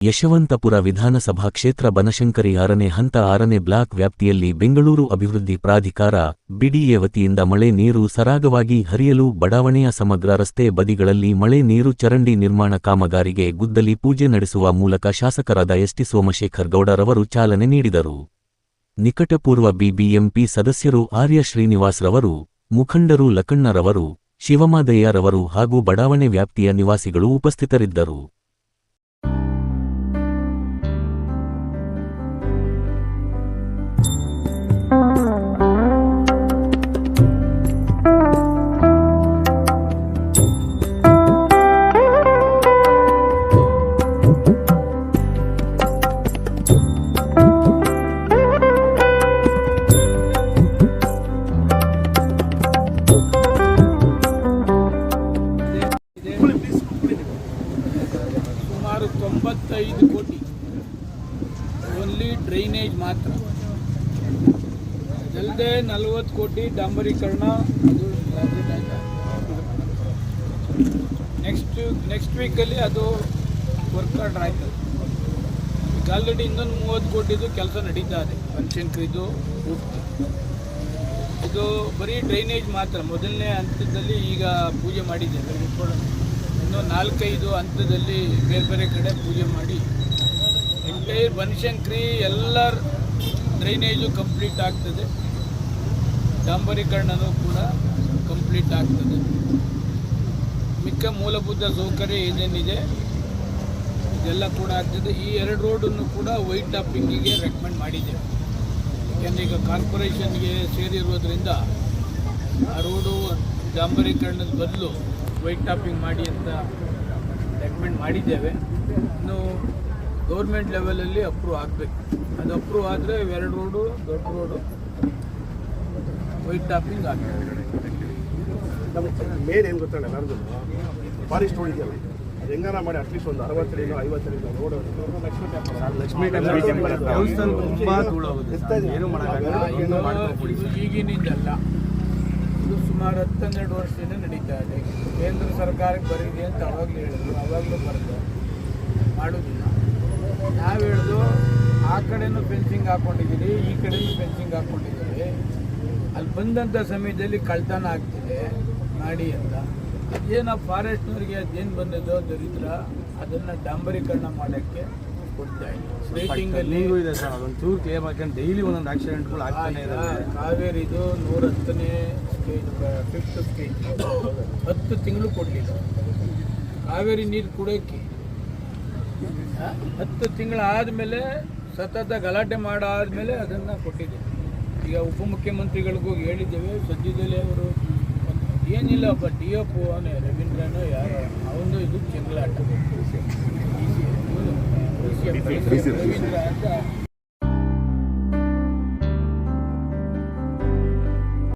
ಯಶವಂತಪುರ ವಿಧಾನಸಭಾ ಕ್ಷೇತ್ರ ಬನಶಂಕರಿ 6ನೇ ಹಂತ 6ನೇ ಬ್ಲಾಕ್ ವ್ಯಾಪ್ತಿಯಲ್ಲಿ ಬೆಂಗಳೂರು ಅಭಿವೃದ್ಧಿ ಪ್ರಾಧಿಕಾರ ಬಿಡಿಎ ವತಿಯಿಂದ ಮಳೆ ನೀರು ಸರಾಗವಾಗಿ ಹರಿಯಲು ಬಡಾವಣೆಯ ಸಮಗ್ರ ರಸ್ತೆ ಬದಿಗಳಲ್ಲಿ ಮಳೆ ನೀರು ಚರಂಡಿ ನಿರ್ಮಾಣ ಕಾಮಗಾರಿಗೆ ಗುದ್ದಲಿ ಪೂಜೆ ನಡೆಸುವ ಮೂಲಕ ಶಾಸಕರಾದ ಎಸ್ಟಿ ಸೋಮಶೇಖರ್ ಗೌಡರವರು ಚಾಲನೆ ನೀಡಿದರು. ನಿಕಟಪೂರ್ವ ಬಿಬಿಎಂಪಿ ಸದಸ್ಯರು ಆರ್ಯ ಶ್ರೀನಿವಾಸ್ರವರು, ಮುಖಂಡರು ಲಕ್ಕಣ್ಣರವರು, ಶಿವಮಾದಯ್ಯರವರು ಹಾಗೂ ಬಡಾವಣೆ ವ್ಯಾಪ್ತಿಯ ನಿವಾಸಿಗಳು ಉಪಸ್ಥಿತರಿದ್ದರು. ಸುಮಾರು 95 ಕೋಟಿ ಓನ್ಲಿ ಡ್ರೈನೇಜ್ ಮಾತ್ರ, ಅದಲ್ಲದೆ 40 ಕೋಟಿ ಡಾಂಬರೀಕರಣ. ಅದು ನೆಕ್ಸ್ಟ್ ವೀಕಲ್ಲಿ ಅದು ವರ್ಕ್ ಆರ್ಡರ್ ಆಯ್ತದೆ. ಈಗ ಆಲ್ರೆಡಿ ಇನ್ನೊಂದು 30 ಕೋಟಿದು ಕೆಲಸ ನಡೀತಾ ಇದೆ. ಬನಶಂಕರಿದು ಇದು ಬರೀ ಡ್ರೈನೇಜ್ ಮಾತ್ರ. ಮೊದಲನೇ ಹಂತದಲ್ಲಿ ಈಗ ಪೂಜೆ ಮಾಡಿದ್ದೇವೆ. ಇನ್ನೂ 4-5 ಹಂತದಲ್ಲಿ ಬೇರೆ ಬೇರೆ ಕಡೆ ಪೂಜೆ ಮಾಡಿ ಎಂಟೈರ್ ಬನಶಂಕರಿ ಎಲ್ಲ ಡ್ರೈನೇಜು ಕಂಪ್ಲೀಟ್ ಆಗ್ತದೆ. ಡಾಂಬರೀಕರಣನೂ ಕೂಡ ಕಂಪ್ಲೀಟ್ ಆಗ್ತದೆ. ಮಿಕ್ಕ ಮೂಲಭೂತ ಸೌಕರ್ಯ ಏನೇನಿದೆ ಇದೆಲ್ಲ ಕೂಡ ಆಗ್ತದೆ. ಈ 2 ರೋಡನ್ನು ಕೂಡ ವೈಟ್ ಟಾಪಿಂಗಿಗೆ ರೆಕಮೆಂಡ್ ಮಾಡಿದ್ದೇವೆ. ಯಾಕೆಂದರೆ ಈಗ ಕಾರ್ಪೊರೇಷನ್ಗೆ ಸೇರಿರೋದ್ರಿಂದ ಆ ರೋಡು ಡಾಂಬರೀಕರಣದ ಬದಲು ವೈಟ್ ಟಾಪಿಂಗ್ ಮಾಡಿ ಅಂತ ರೆಕಮೆಂಡ್ ಮಾಡಿದ್ದೇವೆ. ಇನ್ನು ಗೌರ್ಮೆಂಟ್ ಲೆವೆಲಲ್ಲಿ ಅಪ್ರೂವ್ ಆಗಬೇಕು. ಅದು ಅಪ್ರೂವ್ ಆದರೆ 2 ರೋಡು ದೊಡ್ಡ ರೋಡು ವೈಟ್ ಟಾಪಿಂಗ್ ಆಗ್ತದೆ. ಮೇನ್ ಏನು ಗೊತ್ತಾಗ ಎಲ್ಲರಿಗೂ ಫಾರೆಸ್ಟ್ ರೋಡ್ ಇದೆಯಲ್ಲ, ಅದು ಹೆಂಗಾರ ಮಾಡಿ ಅಟ್ಲೀಸ್ಟ್ ಒಂದು 60 50 ರೋಡ್ ಲಕ್ಷ್ಮೀ ಟೆಂಪಲ್ ಈಗಿನಿಂದಲ್ಲ, ಇದು ಸುಮಾರು 10-12 ವರ್ಷದಿಂದ ನಡೀತಾ ಇದೆ. ಕೇಂದ್ರ ಸರ್ಕಾರಕ್ಕೆ ಬರೀರಿ ಅಂತ ಅವಾಗಲೂ ಹೇಳಿದ್ರು, ಅವಾಗಲೂ ಬರೆದು ಮಾಡೋದಿಲ್ಲ. ನಾವು ಹೇಳಿದು ಆ ಕಡೆನೂ ಫೆನ್ಸಿಂಗ್ ಹಾಕ್ಕೊಂಡಿದ್ದೀರಿ, ಈ ಕಡೆನೂ ಫೆನ್ಸಿಂಗ್ ಹಾಕ್ಕೊಂಡಿದ್ದೀರಿ, ಅಲ್ಲಿ ಬಂದಂಥ ಸಮಯದಲ್ಲಿ ಕಳ್ತನ ಆಗ್ತಿದೆ ಮಾಡಿ ಅಂತ. ಅದೇನು ಫಾರೆಸ್ಟ್ನವ್ರಿಗೆ ಅದೇನು ಬಂದದೋ ದರಿದ್ರ ಅದನ್ನು ಡಾಂಬರೀಕರಣ ಮಾಡೋಕ್ಕೆ ಕೊಡ್ತಾ ಇದ್ದೀವಿ. ಸ್ಟ್ರೈಟಿಂಗಲ್ಲಿ ಇದೆ ಸರ್, ಅದೊಂದು ಚೂರು ಕ್ಲೇಮ್ ಹಾಕೊಂಡು ಡೈಲಿ ಒಂದೊಂದು ಆಕ್ಸಿಡೆಂಟ್ಗಳು ಆಗ್ತಾನೆ ಇದೆ. ಕಾವೇರಿದು 110ನೇ ಸ್ಟೇಜ್, 5th ಸ್ಟೇಜ್ 10 ತಿಂಗಳು ಕೊಡಲಿಲ್ಲ. ಕಾವೇರಿ ನೀರು ಕುಡಿಯೋಕ್ಕೆ 10 ತಿಂಗಳು ಆದಮೇಲೆ ಸತತ ಗಲಾಟೆ ಮಾಡಾದಮೇಲೆ ಅದನ್ನು ಕೊಟ್ಟಿದ್ದೇವೆ. ಈಗ ಉಪಮುಖ್ಯಮಂತ್ರಿಗಳಿಗೂ ಹೇಳಿದ್ದೇವೆ. ಸದ್ಯದಲ್ಲೇ ಅವರು ಏನಿಲ್ಲ, ಒಬ್ಬ DF ಅವನೇ ರವೀಂದ್ರನೋ ಯಾರೋ ಅವನು ಇದು ಚೆಂಗಲಾಟ ರವೀಂದ್ರ ಅಂತ